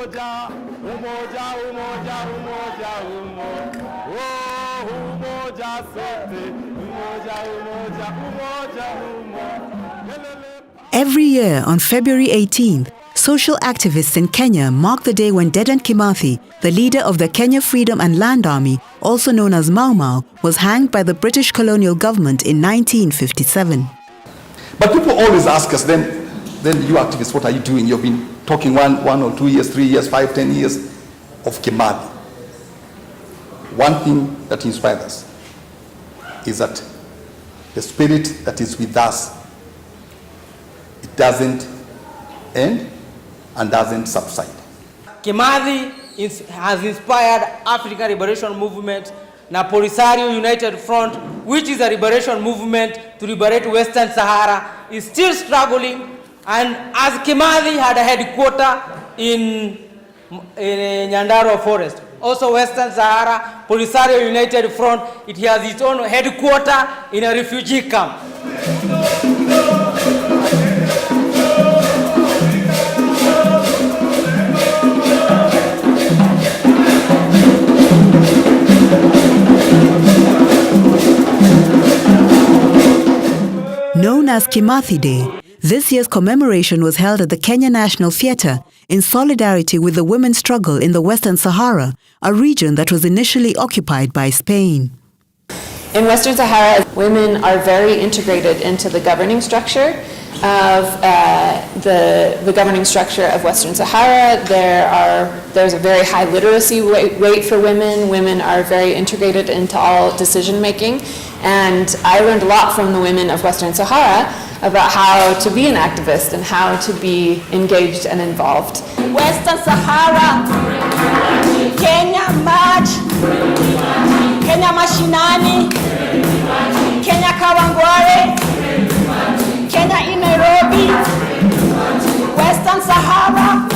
umoja, umoja, umoja, umoja, umoja. Oh, umoja sote, umoja, umoja, umoja, umoja. Every year on February 18th, social activists in Kenya mark the day when Dedan Kimathi, the leader of the Kenya Freedom and Land Army, also known as Mau Mau, was hanged by the British colonial government in 1957. But people always ask us, then you activists, what are you doing? You've been talking one or 2 years, 3 years, 5, 10 years of Kimathi. One thing that inspires us is that the spirit that is with us, it doesn't end and doesn't subside. Kimathi has inspired African Liberation Movement na Polisario United Front, which is a liberation movement to liberate Western Sahara, is still struggling. And as Kimathi had a headquarter in Nyandarua Forest, also Western Sahara, Polisario United Front, it has its own headquarter in a refugee camp. Known as Kimathi Day, this year's commemoration was held at the Kenya National Theatre in solidarity with the women's struggle in the Western Sahara, a region that was initially occupied by Spain. In Western Sahara, women are very integrated into the governing structure of the governing structure of Western Sahara. There's a very high literacy rate for women. Women are very integrated into all decision making. And I learned a lot from the women of Western Sahara about how to be an activist and how to be engaged and involved. Western Sahara, Kenya March, Kenya Mashinani, Kenya Kawangware, Kenya in Nairobi, Western Sahara,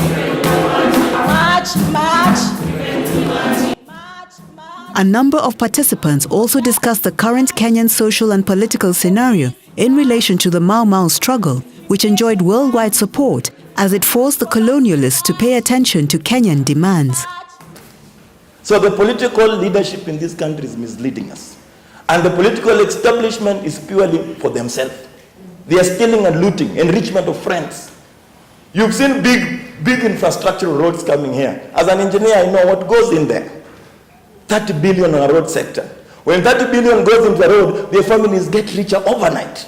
March, March. A number of participants also discussed the current Kenyan social and political scenario in relation to the Mau Mau struggle, which enjoyed worldwide support as it forced the colonialists to pay attention to Kenyan demands. So the political leadership in this country is misleading us. And the political establishment is purely for themselves. They are stealing and looting, enrichment of friends. You've seen big infrastructural roads coming here. As an engineer, I know what goes in there. 30 billion on a road sector. When 30 billion goes into a road, their families get richer overnight.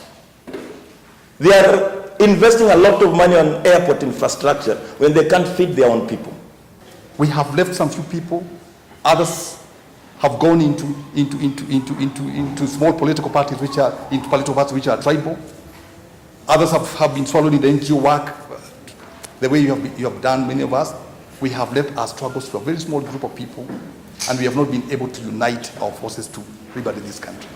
They are investing a lot of money on airport infrastructure when they can't feed their own people. We have left some few people. Others have gone into small political parties which are tribal. Others have been swallowed in the NGO work. The way you have done, many of us, we have left our struggles to a very small group of people, and we have not been able to unite our forces to rebuild this country.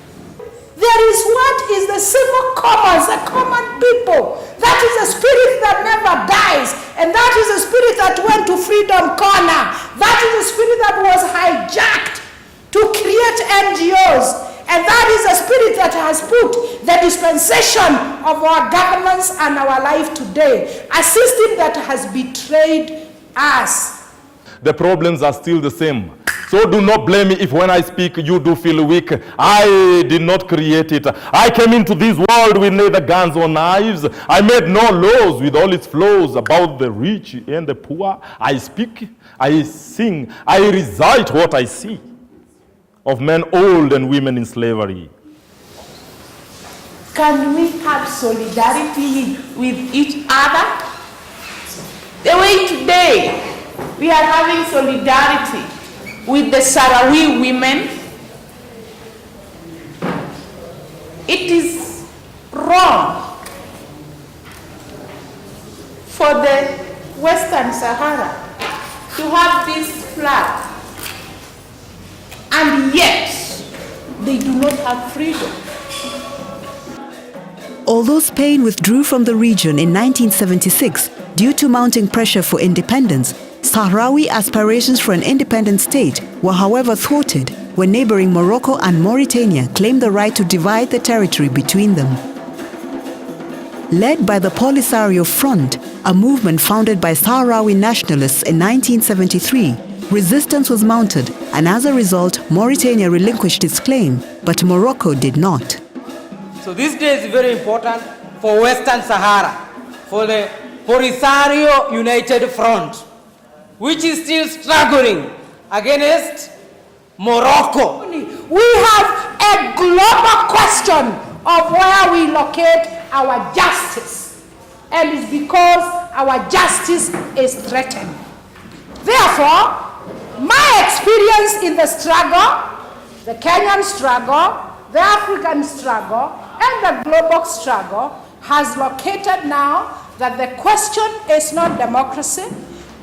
There is what is the simple commons, the common people. That is a spirit that never dies. And that is a spirit that went to Freedom Corner. That is a spirit that was hijacked to create NGOs. And that is a spirit that has put the dispensation of our governance and our life today. A system that has betrayed us. The problems are still the same. So do not blame me if when I speak you do feel weak. I did not create it. I came into this world with neither guns or knives. I made no laws with all its flaws about the rich and the poor. I speak, I sing, I recite what I see of men old and women in slavery. Can we have solidarity with each other? The way today we are having solidarity with the Sahrawi women, it is wrong for the Western Sahara to have this flag, and yet they do not have freedom. Although Spain withdrew from the region in 1976 due to mounting pressure for independence, Sahrawi aspirations for an independent state were however thwarted when neighboring Morocco and Mauritania claimed the right to divide the territory between them. Led by the Polisario Front, a movement founded by Sahrawi nationalists in 1973, resistance was mounted, and as a result, Mauritania relinquished its claim, but Morocco did not. So this day is very important for Western Sahara, for the Polisario United Front, which is still struggling against Morocco. We have a global question of where we locate our justice, and it's because our justice is threatened. Therefore, my experience in the struggle, the Kenyan struggle, the African struggle, and the global struggle has located now that the question is not democracy,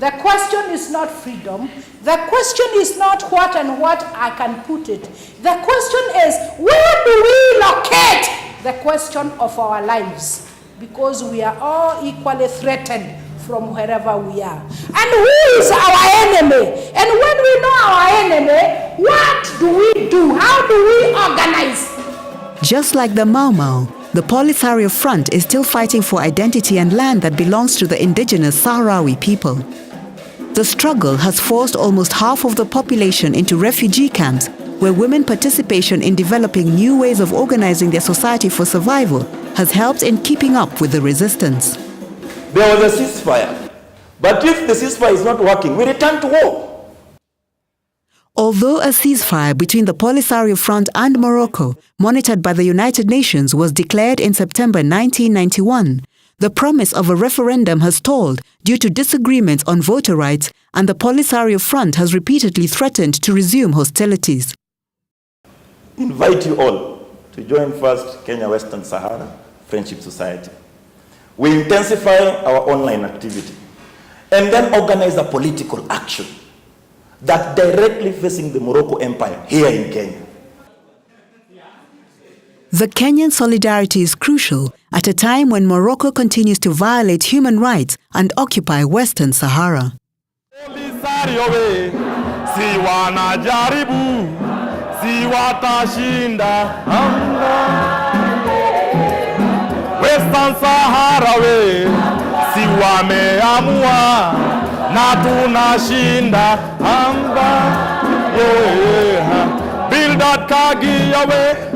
the question is not freedom, the question is not what and what I can put it. The question is, where do we locate the question of our lives? Because we are all equally threatened from wherever we are. And who is our enemy? And when we know our enemy, what do we do? How do we organize? Just like the Mau Mau, the Polisario Front is still fighting for identity and land that belongs to the indigenous Sahrawi people. The struggle has forced almost half of the population into refugee camps, where women participation in developing new ways of organizing their society for survival has helped in keeping up with the resistance. There was a ceasefire, but if the ceasefire is not working, we return to war. Although a ceasefire between the Polisario Front and Morocco, monitored by the United Nations, was declared in September 1991, the promise of a referendum has stalled due to disagreements on voter rights, and the Polisario Front has repeatedly threatened to resume hostilities. Invite you all to join first Kenya Western Sahara Friendship Society. We intensify our online activity and then organize a political action that directly facing the Morocco Empire here in Kenya. The Kenyan solidarity is crucial at a time when Morocco continues to violate human rights and occupy Western Sahara. Polisario we, si wanajaribu, si watashinda anga. Western Sahara we, si wameamua, na tunashinda anga. Yeah, build that Kagia we.